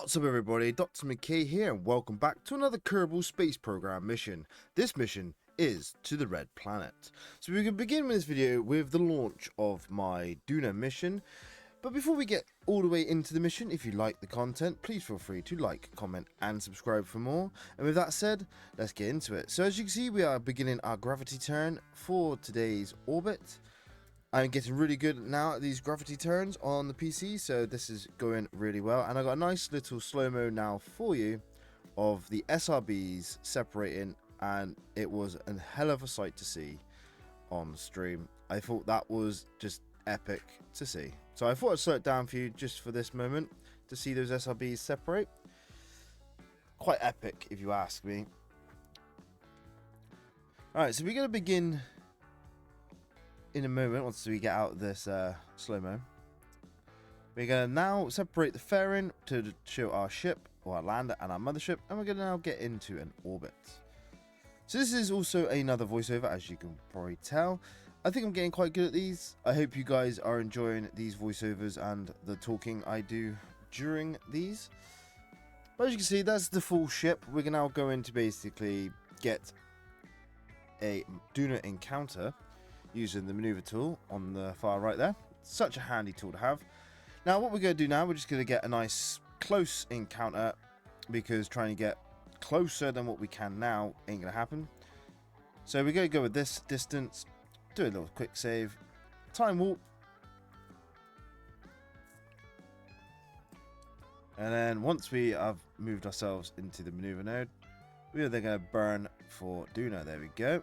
What's up everybody, Dr. McKay here and welcome back to another Kerbal Space Program mission. This mission is to the Red Planet. So we can begin this video with the launch of my Duna mission. But before we get all the way into the mission, if you like the content, please feel free to like, comment and subscribe for more. And with that said, let's get into it. So as you can see, we are beginning our gravity turn for today's orbit. I'm getting really good now at these gravity turns on the PC, so this is going really well. And I got a nice little slow-mo now for you of the SRBs separating, and it was a hell of a sight to see on stream. I thought that was just epic to see. So I thought I'd slow it down for you just for this moment to see those SRBs separate. Quite epic if you ask me. Alright, so we're going to begin in a moment once we get out of this slow-mo. We're going to now separate the fairing to show our ship, or our lander and our mothership, and we're going to now get into an orbit. So this is also another voiceover, as you can probably tell. I think I'm getting quite good at these. I hope you guys are enjoying these voiceovers and the talking I do during these. But as you can see, that's the full ship. We're now going to basically get a Duna encounter using the maneuver tool on the far right there. Such a handy tool to have. Now what we're going to do now, we're just going to get a nice close encounter, because trying to get closer than what we can now ain't going to happen. So we're going to go with this distance, do a little quick save, time warp, and then once we have moved ourselves into the maneuver node, we are then going to burn for Duna. There we go.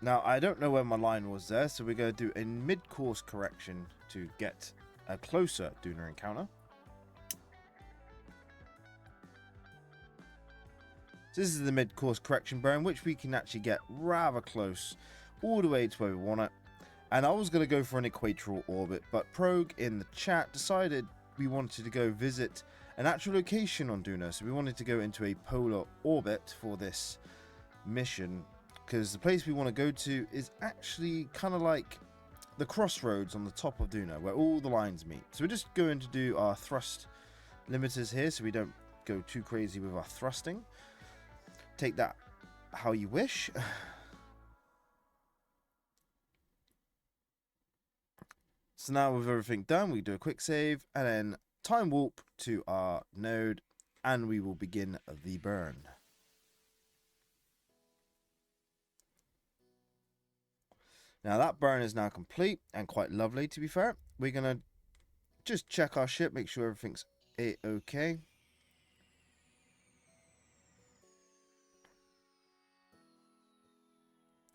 Now, I don't know where my line was there, so we're going to do a mid-course correction to get a closer Duna encounter. So this is the mid-course correction burn, which we can actually get rather close, all the way to where we want it. And I was going to go for an equatorial orbit, but Progue in the chat decided we wanted to go visit an actual location on Duna. So we wanted to go into a polar orbit for this mission, because the place we want to go to is actually kind of like the crossroads on the top of Duna, where all the lines meet. So we're just going to do our thrust limiters here, so we don't go too crazy with our thrusting. Take that how you wish. So now with everything done, we do a quick save and then time warp to our node, and we will begin the burn. Now that burn is now complete and quite lovely, to be fair. We're going to just check our ship, make sure everything's a-okay.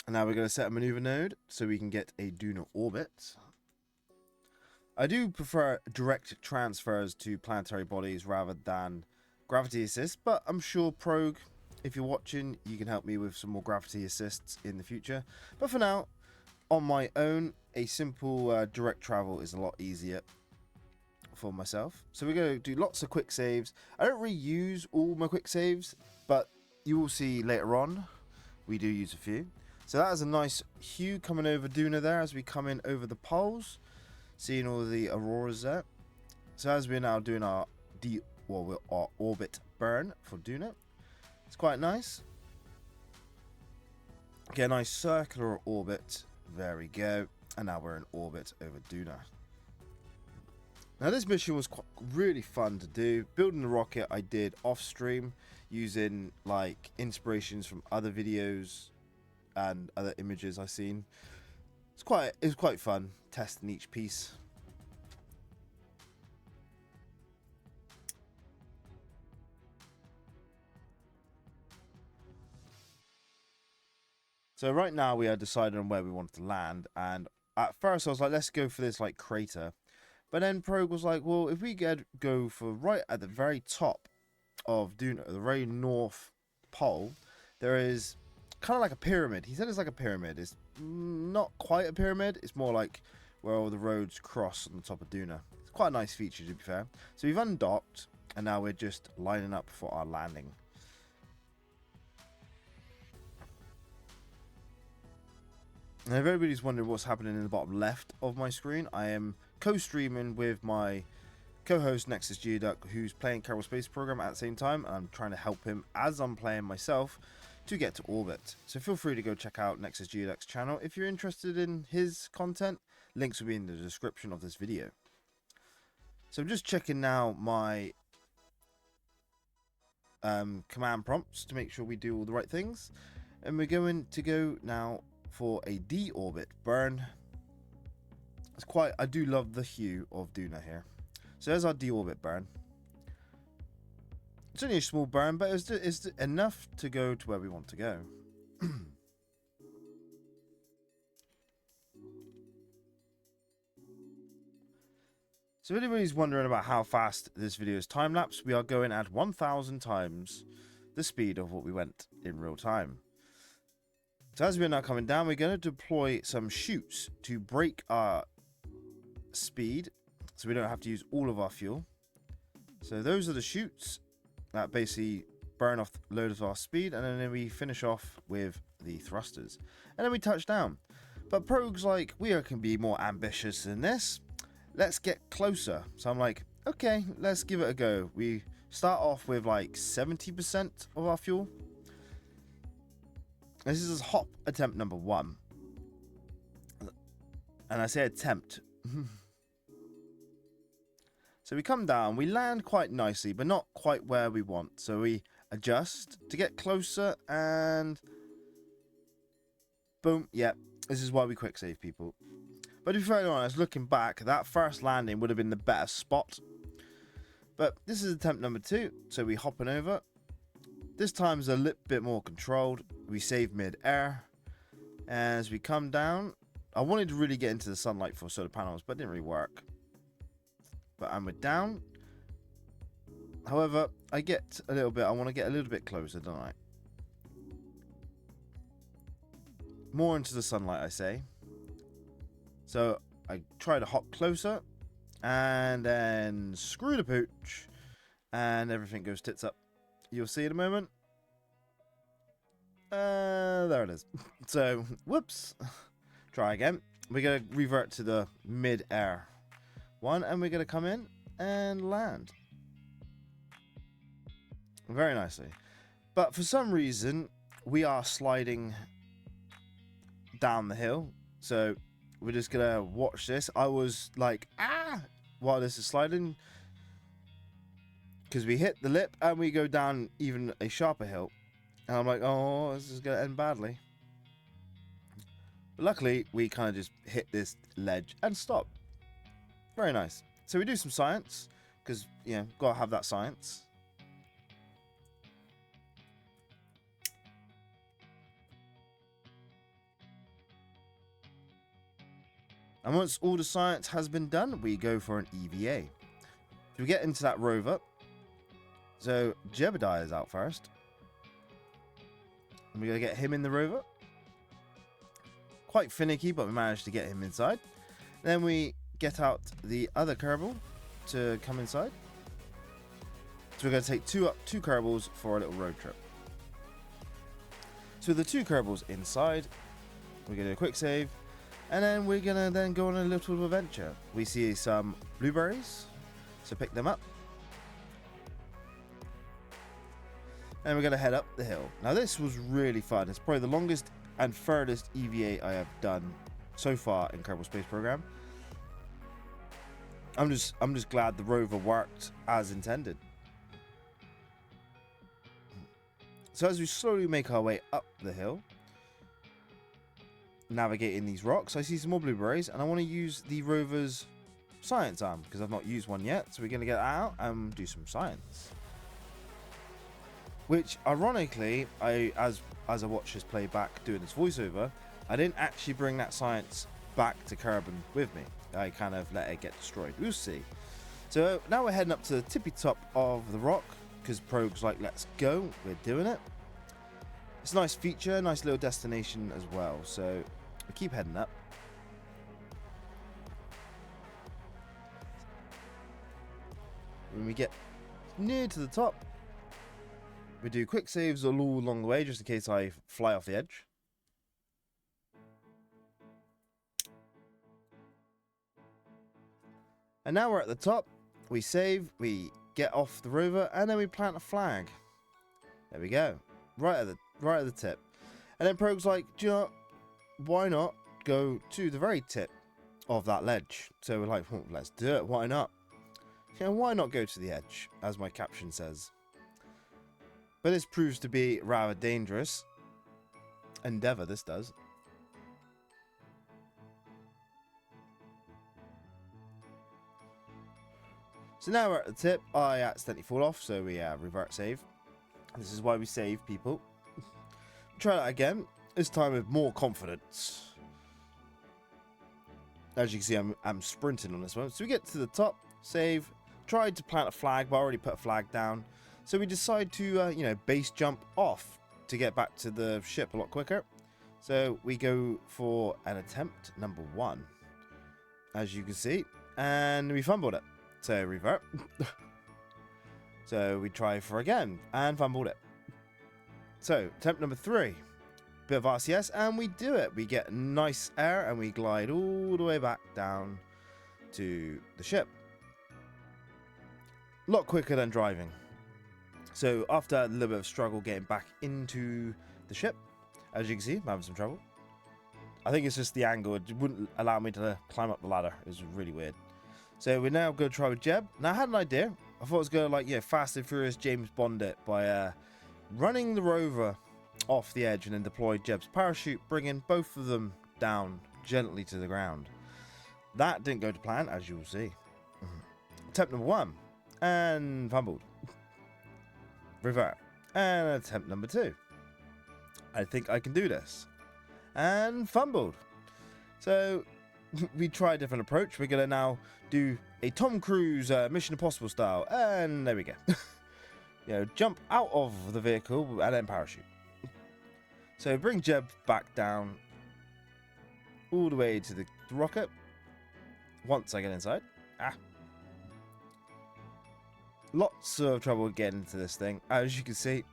And now we're going to set a maneuver node so we can get a Duna orbit. I do prefer direct transfers to planetary bodies rather than gravity assist, but I'm sure Progue, if you're watching, you can help me with some more gravity assists in the future. But for now, on my own, a simple direct travel is a lot easier for myself. So we're going to do lots of quick saves. I don't really use all my quick saves, but you will see later on we do use a few. So that is a nice hue coming over Duna there as we come in over the poles, seeing all the auroras there. So as we're now doing our orbit burn for Duna, it's quite nice. Get a nice circular orbit. There we go. And now we're in orbit over Duna. Now this mission was really fun to do. Building the rocket I did off stream using like inspirations from other videos and other images I've seen. It was quite fun testing each piece. So right now we are deciding on where we wanted to land, and at first I was like, let's go for this like crater. But then Progue was like, well, if we go for right at the very top of Duna, the very north pole, there is kind of like a pyramid. He said it's like a pyramid. It's not quite a pyramid. It's more like where all the roads cross on the top of Duna. It's quite a nice feature, to be fair. So we've undocked, and now we're just lining up for our landing. And if everybody's wondering what's happening in the bottom left of my screen, I am co-streaming with my co-host Nexusgeoduck, who's playing Kerbal Space Program at the same time, and I'm trying to help him as I'm playing myself to get to orbit. So feel free to go check out Nexusgeoduck's channel if you're interested in his content. Links will be in the description of this video. So I'm just checking now my command prompts to make sure we do all the right things, and we're going to go now for a deorbit burn. It's quite, I do love the hue of Duna here. So there's our deorbit burn. It's only a small burn, but it's enough to go to where we want to go. So if anybody's wondering about how fast this video is time-lapse, we are going at 1,000 times the speed of what we went in real time. So as we're now coming down, we're going to deploy some chutes to break our speed, so we don't have to use all of our fuel. So those are the chutes that basically burn off a load of our speed, and then we finish off with the thrusters. And then we touch down. But Progue's like, we can be more ambitious than this. Let's get closer. So I'm like, okay, let's give it a go. We start off with like 70% of our fuel. This is hop attempt number 1. And I say attempt. So we come down, we land quite nicely, but not quite where we want. So we adjust to get closer, and boom, yeah, this is why we quick save, people. But to be very honest, looking back, that first landing would have been the better spot. But this is attempt number 2, so we hopping over. This time is a little bit more controlled. We save mid-air. As we come down, I wanted to really get into the sunlight for solar panels, but it didn't really work. But we're down. However, I get a little bit, I want to get a little bit closer, don't I? More into the sunlight, I say. So I try to hop closer, and then screw the pooch, and everything goes tits up. You'll see in a moment. There it is. So, whoops. Try again. We're going to revert to the mid-air one, and we're going to come in and land. Very nicely. But for some reason, we are sliding down the hill. So we're just going to watch this. I was like, while this is sliding, because we hit the lip and we go down even a sharper hill. And I'm like, oh, this is going to end badly. But luckily, we kind of just hit this ledge and stop. Very nice. So we do some science, because, you know, got to have that science. And once all the science has been done, we go for an EVA. So we get into that rover. So Jebediah is out first. And we're going to get him in the rover. Quite finicky, but we managed to get him inside. Then we get out the other Kerbal to come inside. So we're going to take two Kerbals for a little road trip. So the 2 Kerbals inside, we're going to do a quick save. And then we're going to then go on a little adventure. We see some blueberries, so pick them up. And we're going to head up the hill. Now this was really fun. It's probably the longest and furthest EVA I have done so far in Kerbal Space Program. I'm just glad the rover worked as intended. So as we slowly make our way up the hill, navigating these rocks, I see some more blueberries, and I want to use the rover's science arm because I've not used one yet. So we're going to get out and do some science. Which, ironically, as I watch this play back doing this voiceover, I didn't actually bring that science back to Kerbal with me. I kind of let it get destroyed. We'll see. So now we're heading up to the tippy top of the rock because Progue's like, let's go. We're doing it. It's a nice feature, nice little destination as well. So we keep heading up. When we get near to the top, we do quick saves all along the way just in case I fly off the edge. And now we're at the top, We save, we get off the rover, and then we plant a flag. There we go. Right at the tip. And then Progue's like, do you know what? Why not go to the very tip of that ledge? So we're like, well, let's do it. Why not? You know, why not go to the edge, as my caption says? But this proves to be rather dangerous endeavor, this does. So now we're at the tip. I accidentally fall off, so we revert save. This is why we save, people. Try that again. This time with more confidence. As you can see, I'm sprinting on this one. So we get to the top, save. Tried to plant a flag, but I already put a flag down. So we decide to, you know, base jump off to get back to the ship a lot quicker. So we go for an attempt number 1, as you can see, and we fumbled it. So revert. So we try for again and fumbled it. So attempt number 3, bit of RCS, and we do it. We get nice air and we glide all the way back down to the ship. A lot quicker than driving. So after a little bit of struggle getting back into the ship, as you can see, I'm having some trouble. I think it's just the angle. It wouldn't allow me to climb up the ladder. It was really weird. So we're now going to try with Jeb. Now I had an idea. I thought I was going to, like, yeah, Fast and Furious James Bond it by running the rover off the edge and then deploy Jeb's parachute, bringing both of them down gently to the ground. That didn't go to plan, as you will see. Attempt number 1. And fumbled. Revert. And attempt number 2. I think I can do this. And fumbled. So we try a different approach. We're going to now do a Tom Cruise Mission Impossible style. And there we go. You know, jump out of the vehicle and then parachute. So bring Jeb back down all the way to the rocket. Once I get inside. Lots of trouble getting into this thing, as you can see.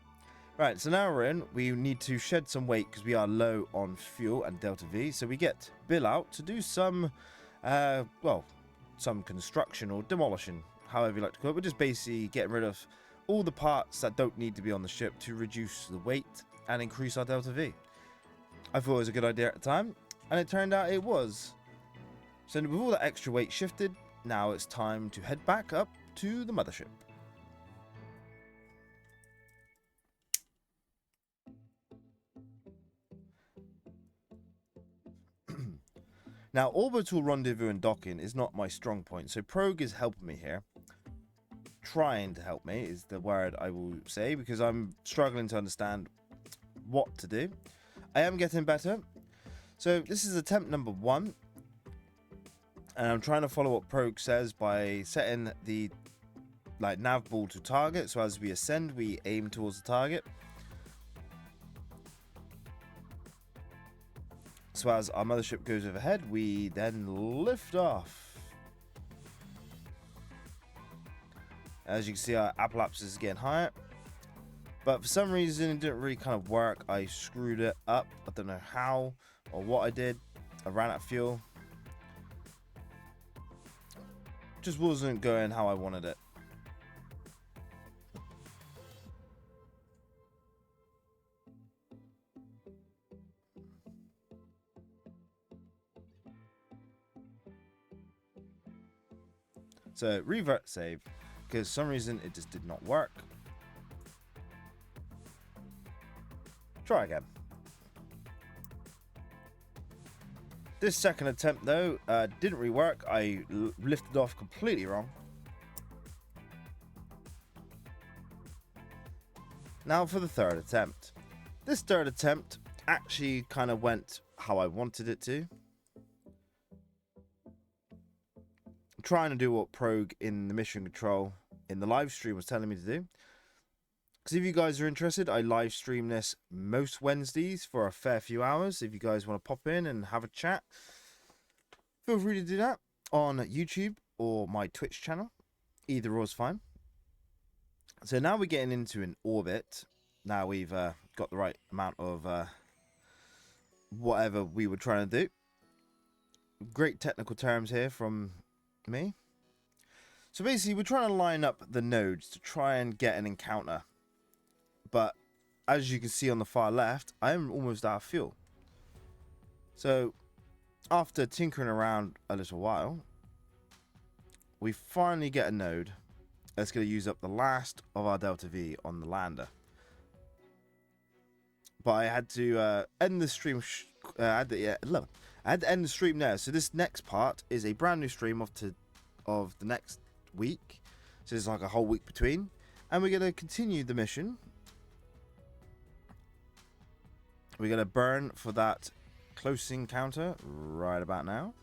Right, so now we're in. We need to shed some weight because we are low on fuel and Delta V. So we get Bill out to do some, well, some construction or demolishing, however you like to call it. We're just basically getting rid of all the parts that don't need to be on the ship to reduce the weight and increase our Delta V. I thought it was a good idea at the time, and it turned out it was. So with all that extra weight shifted, now it's time to head back up to the mothership. Now, orbital rendezvous and docking is not my strong point, so Progue is helping me here. Trying to help me is the word I will say, because I'm struggling to understand what to do. I am getting better. So this is attempt number 1. And I'm trying to follow what Progue says by setting the nav ball to target. So as we ascend, we aim towards the target. So as our mothership goes overhead, we then lift off. As you can see, our apoapsis is getting higher. But for some reason, it didn't really kind of work. I screwed it up. I don't know how or what I did. I ran out of fuel. Just wasn't going how I wanted it. So revert save, because for some reason it just did not work. Try again. This second attempt though didn't really work. I lifted off completely wrong. Now for the third attempt. This third attempt actually kind of went how I wanted it to. Trying to do what Progue in the mission control in the live stream was telling me to do. Because if you guys are interested, I live stream this most Wednesdays for a fair few hours. If you guys want to pop in and have a chat, feel free to do that on YouTube or my Twitch channel. Either or is fine. So now we're getting into an orbit. Now we've got the right amount of whatever we were trying to do. Great technical terms here from me. So basically, we're trying to line up the nodes to try and get an encounter. But as you can see on the far left, I am almost out of fuel. So after tinkering around a little while, we finally get a node that's going to use up the last of our Delta V on the lander. But I had to end the stream. I had to end the stream there. So this next part is a brand new stream of the next week. So there's like a whole week between, and we're gonna continue the mission. We're gonna burn for that close encounter right about now.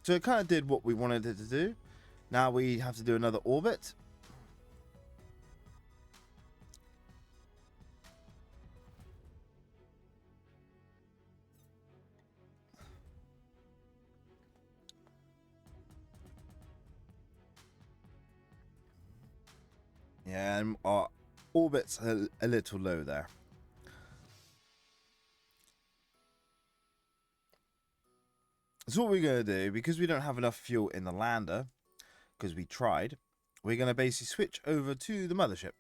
So it kind of did what we wanted it to do. Now we have to do another orbit. Yeah, and our orbit's a little low there. So what we're going to do, because we don't have enough fuel in the lander, because we tried, we're going to basically switch over to the mothership.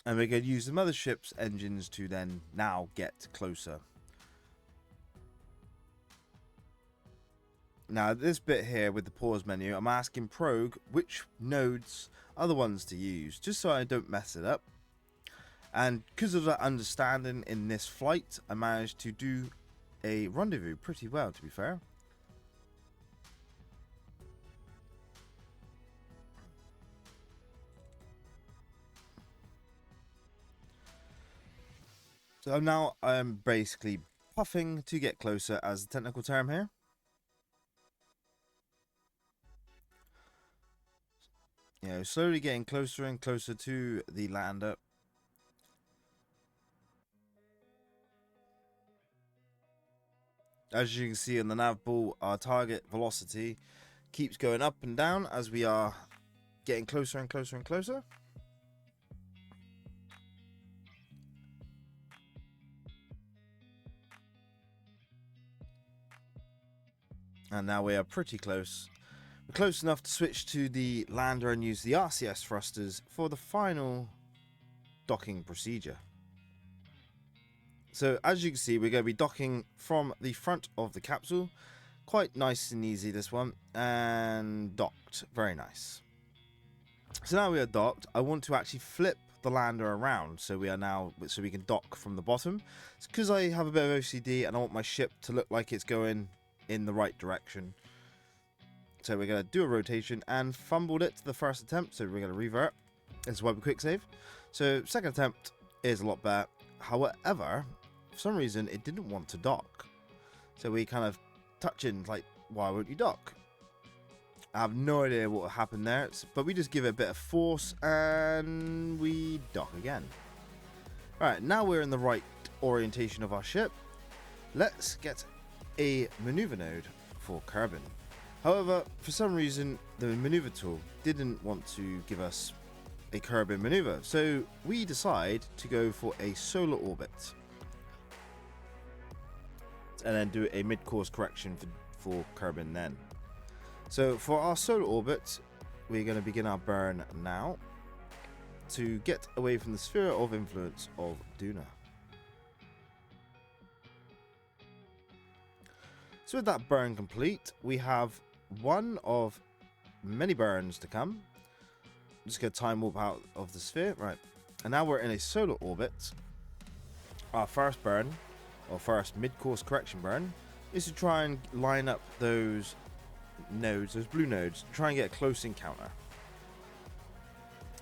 And we're going to use the mothership's engines to then now get closer. Now, this bit here with the pause menu, I'm asking Progue which nodes are the ones to use, just so I don't mess it up. And because of that understanding in this flight, I managed to do a rendezvous pretty well, to be fair. So now I'm basically puffing to get closer, as the technical term here. You know, slowly getting closer and closer to the lander. As you can see on the nav ball, our target velocity keeps going up and down as we are getting closer and closer and closer. And now we are pretty close. We're close enough to switch to the lander and use the RCS thrusters for the final docking procedure. So as you can see, we're going to be docking from the front of the capsule. Quite nice and easy, this one. And docked. Very nice. So now we are docked. I want to actually flip the lander around so we can dock from the bottom. It's because I have a bit of OCD and I want my ship to look like it's going in the right direction. So we're going to do a rotation and fumbled it to the first attempt. So we're going to revert. This is why we quick save. So second attempt is a lot better. However, for some reason it didn't want to dock. So we kind of touch in like, why won't you dock? I have no idea what happened there. But we just give it a bit of force and we dock again. Alright, now we're in the right orientation of our ship. Let's get a maneuver node for Kerbal. However, for some reason, the maneuver tool didn't want to give us a Kerbal maneuver, so we decide to go for a solar orbit and then do a mid-course correction for Kerbal then. So for our solar orbit, we're going to begin our burn now to get away from the sphere of influence of Duna. So with that burn complete, we have one of many burns to come. I'm just going to time warp out of the sphere. Right. And now we're in a solar orbit. Our first burn, or first mid-course correction burn, is to try and line up those nodes, those blue nodes, try and get a close encounter.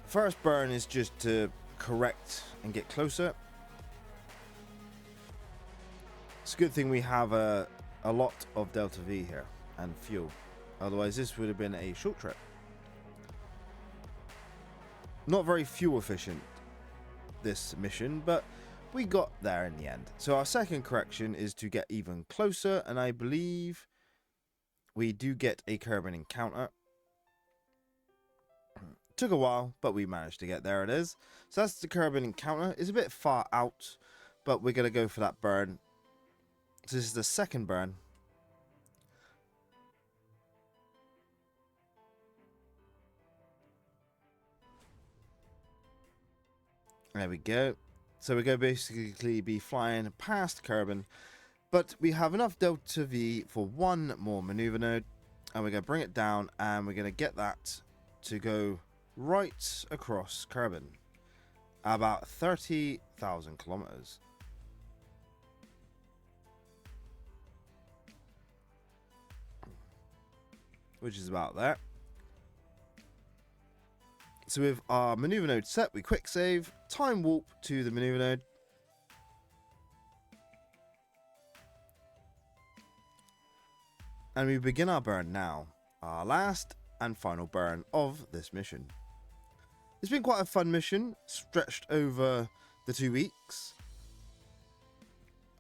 First burn is just to correct and get closer. It's a good thing we have a lot of Delta V here and fuel. Otherwise this would have been a short trip. Not very fuel efficient, this mission, but we got there in the end. So our second correction is to get even closer, and I believe we do get a Kerbal encounter. Took a while, but we managed to get there. It is. So that's the Kerbal encounter. It's a bit far out, but we're going to go for that burn. So this is the second burn. There we go. So we're going to basically be flying past Kerbal, but we have enough Delta V for one more maneuver node, and we're going to bring it down, and we're going to get that to go right across Kerbal, about 30,000 kilometers. Which is about that. So with our maneuver node set, we quick save, time warp to the maneuver node. And we begin our burn now, our last and final burn of this mission. It's been quite a fun mission, stretched over the 2 weeks.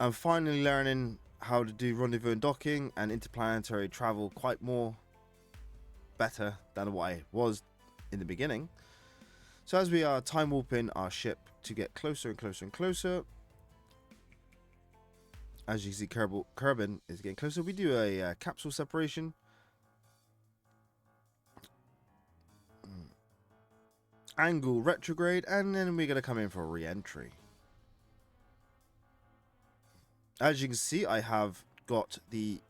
I'm finally learning how to do rendezvous and docking and interplanetary travel quite more better than what I was in the beginning. So as we are time warping our ship to get closer and closer and closer, as you can see, Kerbal is getting closer. We do a capsule separation. Angle retrograde, and then we're going to come in for a re-entry. As you can see, I have got the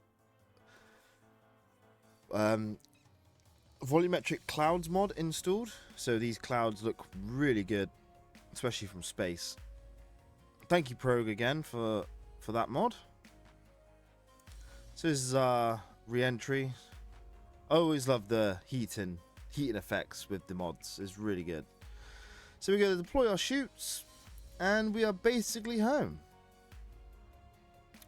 volumetric clouds mod installed, so these clouds look really good, especially from space. Thank you, Prog, again for that mod. So this is our re-entry. I always love the heating effects with the mods. It's really good. So we're going to deploy our chutes, and we are basically home.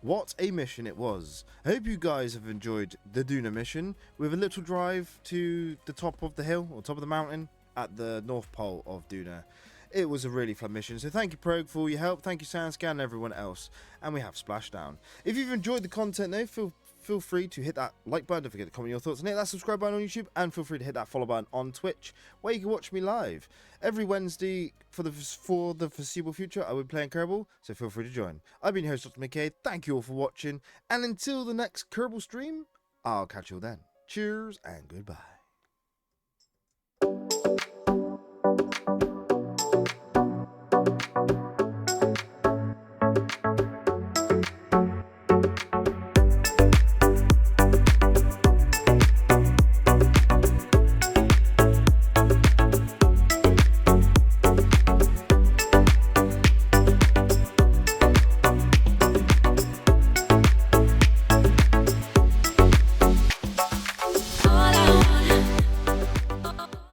What a mission it was. I hope you guys have enjoyed the Duna mission with a little drive to the top of the hill or top of the mountain at the North Pole of Duna. It was a really fun mission, so thank you, Prog, for all your help. Thank you, Sandscan, and everyone else. And we have Splashdown. If you've enjoyed the content, though, feel free to hit that like button. Don't forget to comment your thoughts, and hit that subscribe button on YouTube, and feel free to hit that follow button on Twitch, where you can watch me live every Wednesday for the foreseeable future. I will be playing Kerbal, so feel free to join. I've been your host, Dr. McKay. Thank you all for watching, and until the next Kerbal stream, I'll catch you all then. Cheers and goodbye.